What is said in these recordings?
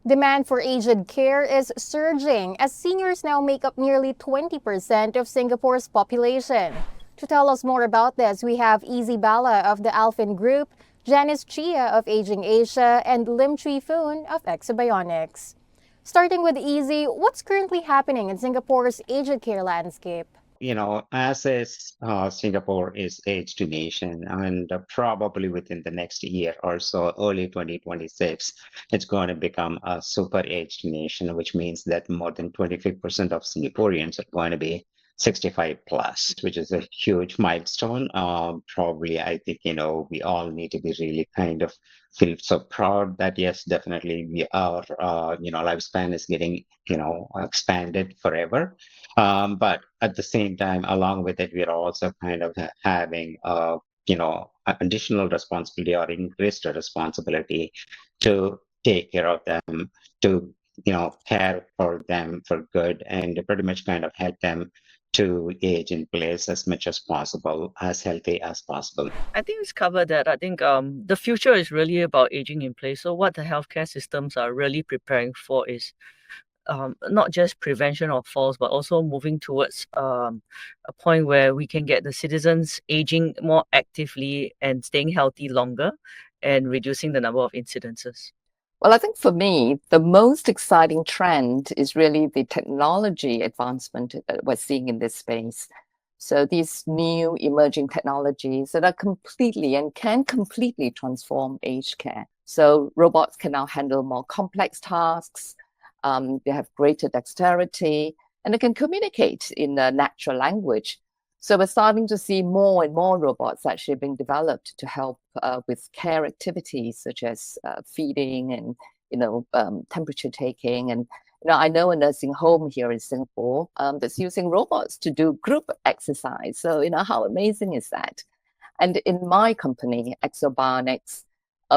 Demand for aged care is surging as seniors now make up nearly 20% of Singapore's population. To tell us more about this, we have Easy Bala of the Alphin Group, Janice Chia of Aging Asia, and Lim Chui Foon of Exobionics. Starting with Easy, what's currently happening in Singapore's aged care landscape? Singapore is aged nation, and probably within the next year or so, early 2026, it's going to become a super aged nation, which means that more than 25% of Singaporeans are going to be 65 plus, which is a huge milestone. Probably, I think, we all need to be really kind of feel so proud that, yes, definitely lifespan is getting, expanded forever. But at the same time, along with it, we are also kind of having, additional responsibility or increased responsibility to take care of them, to, care for them for good, and pretty much kind of help them to age in place as much as possible, as healthy as possible. I think it's covered that. I think the future is really about aging in place. So what the healthcare systems are really preparing for is not just prevention of falls, but also moving towards a point where we can get the citizens aging more actively and staying healthy longer and reducing the number of incidences. Well, I think for me, the most exciting trend is really the technology advancement that we're seeing in this space. So these new emerging technologies that are completely and can completely transform aged care. So robots can now handle more complex tasks. They have greater dexterity, and they can communicate in a natural language. So we're starting to see more and more robots actually being developed to help with care activities such as feeding and temperature taking. And I know a nursing home here in Singapore that's using robots to do group exercise. So how amazing is that? And in my company, Exobionics,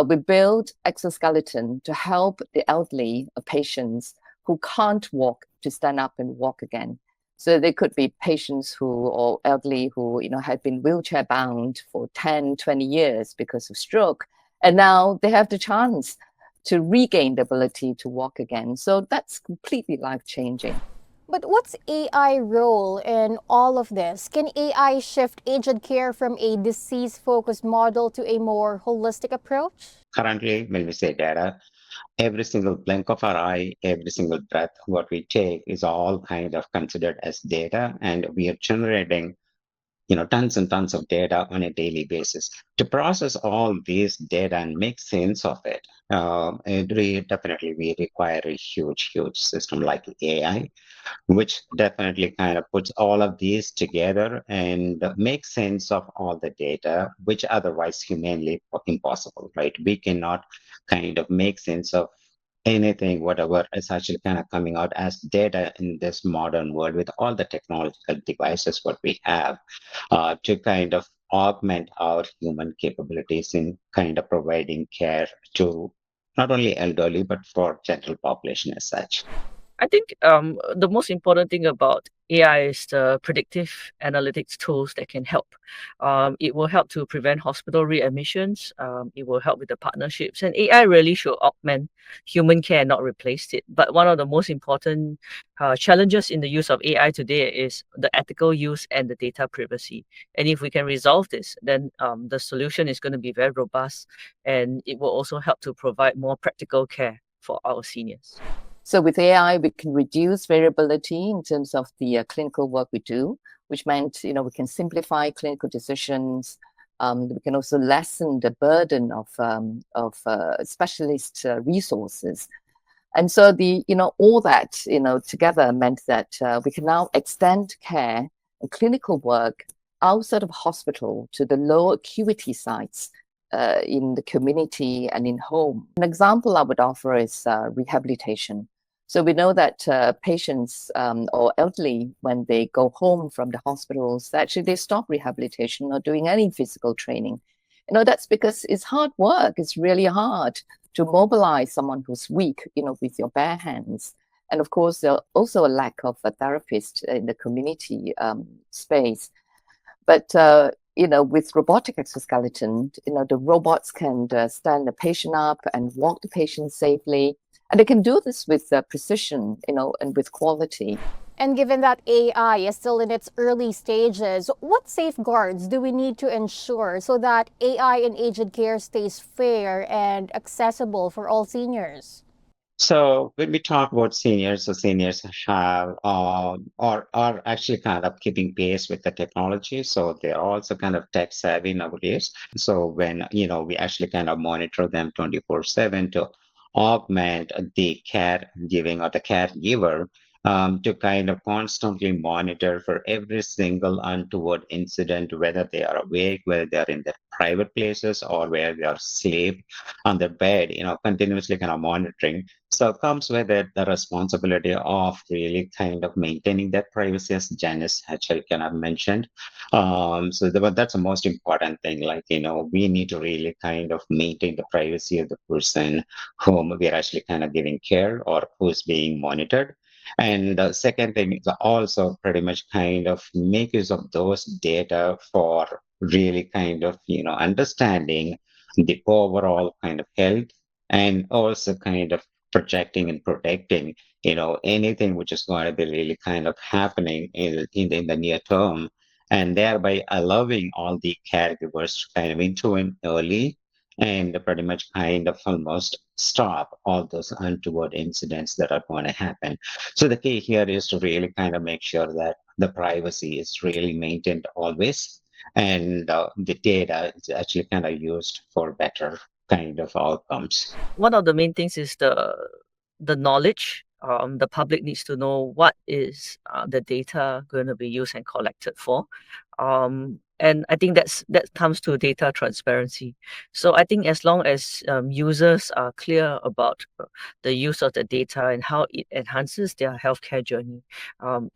we build exoskeleton to help the elderly patients who can't walk to stand up and walk again. So they could be patients or elderly who, had been wheelchair bound for 10, 20 years because of stroke. And now they have the chance to regain the ability to walk again. So that's completely life-changing. But what's AI role in all of this? Can AI shift aged care from a disease-focused model to a more holistic approach? Currently, when we say data, every single blink of our eye, every single breath, what we take is all kind of considered as data, and we are generating tons and tons of data on a daily basis. To process all this data and make sense of it, definitely we require a huge, huge system like AI, which definitely kind of puts all of these together and makes sense of all the data, which otherwise humanly impossible, right? We cannot kind of make sense of anything, whatever is actually kind of coming out as data in this modern world with all the technological devices what we have to kind of augment our human capabilities in kind of providing care to not only elderly but for general population as such. I think the most important thing about AI is the predictive analytics tools that can help. It will help to prevent hospital readmissions. It will help with the partnerships. And AI really should augment human care, not replace it. But one of the most important challenges in the use of AI today is the ethical use and the data privacy. And if we can resolve this, then the solution is going to be very robust, and it will also help to provide more practical care for our seniors. So with AI, we can reduce variability in terms of the clinical work we do, which meant, we can simplify clinical decisions. We can also lessen the burden of specialist resources. And so all that, together meant that we can now extend care and clinical work outside of hospital to the low acuity sites in the community and in home. An example I would offer is rehabilitation. So we know that patients or elderly, when they go home from the hospitals, actually they stop rehabilitation or doing any physical training. That's because it's hard work. It's really hard to mobilize someone who's weak, with your bare hands. And of course, there's also a lack of a therapist in the community space. But with robotic exoskeleton, the robots can stand the patient up and walk the patient safely. And they can do this with precision, and with quality. And given that AI is still in its early stages, what safeguards do we need to ensure so that AI in aged care stays fair and accessible for all seniors? So when we talk about seniors, so seniors have or are actually kind of keeping pace with the technology. So they're also kind of tech savvy nowadays. So when we actually kind of monitor them 24/7 to augment the caregiving or the caregiver, to kind of constantly monitor for every single untoward incident, whether they are awake, whether they are in their private places, or where they are asleep on their bed, continuously kind of monitoring. So it comes with it the responsibility of really kind of maintaining that privacy, as Janice actually kind of mentioned. That's the most important thing. Like, we need to really kind of maintain the privacy of the person whom we are actually kind of giving care or who's being monitored. And the second thing is also pretty much kind of make use of those data for really kind of, understanding the overall kind of health, and also kind of projecting and protecting, anything which is going to be really kind of happening in the near term, and thereby allowing all the caregivers to kind of intervene early and pretty much kind of almost stop all those untoward incidents that are going to happen. So the key here is to really kind of make sure that the privacy is really maintained always, and the data is actually kind of used for better kind of outcomes. One of the main things is the knowledge. The public needs to know what is the data going to be used and collected for. And I think that comes to data transparency. So I think as long as users are clear about the use of the data and how it enhances their healthcare journey,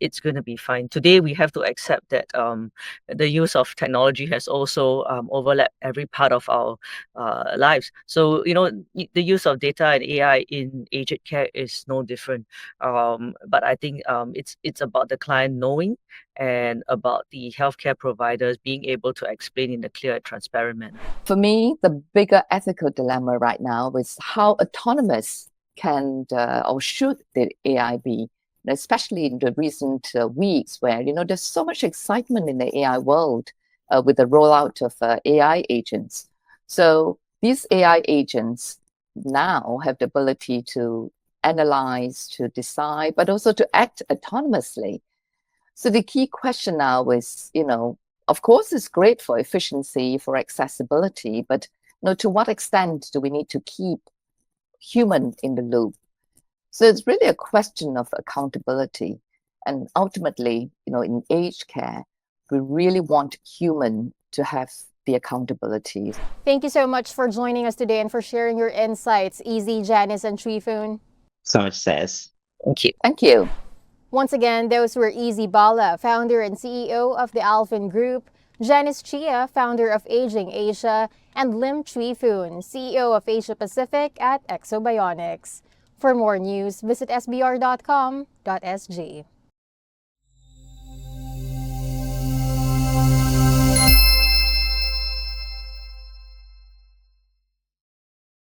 it's going to be fine. Today, we have to accept that the use of technology has also overlapped every part of our lives. So, the use of data and AI in aged care is no different. But I think it's about the client knowing and about the healthcare providers being able to explain in a clear and transparent manner. For me, the bigger ethical dilemma right now is how autonomous can or should the AI be, especially in the recent weeks where, there's so much excitement in the AI world with the rollout of AI agents. So these AI agents now have the ability to analyze, to decide, but also to act autonomously. So the key question now is, of course, it's great for efficiency, for accessibility, but to what extent do we need to keep human in the loop? So it's really a question of accountability. And ultimately, in aged care, we really want human to have the accountability. Thank you so much for joining us today and for sharing your insights, Easy, Janice, and Trifun. So much says. Thank you. Thank you. Once again, those were Easy Bala, founder and CEO of the Alphin Group, Janice Chia, founder of Aging Asia, and Lim Trifun, CEO of Asia Pacific at Exobionics. For more news, visit sbr.com.sg.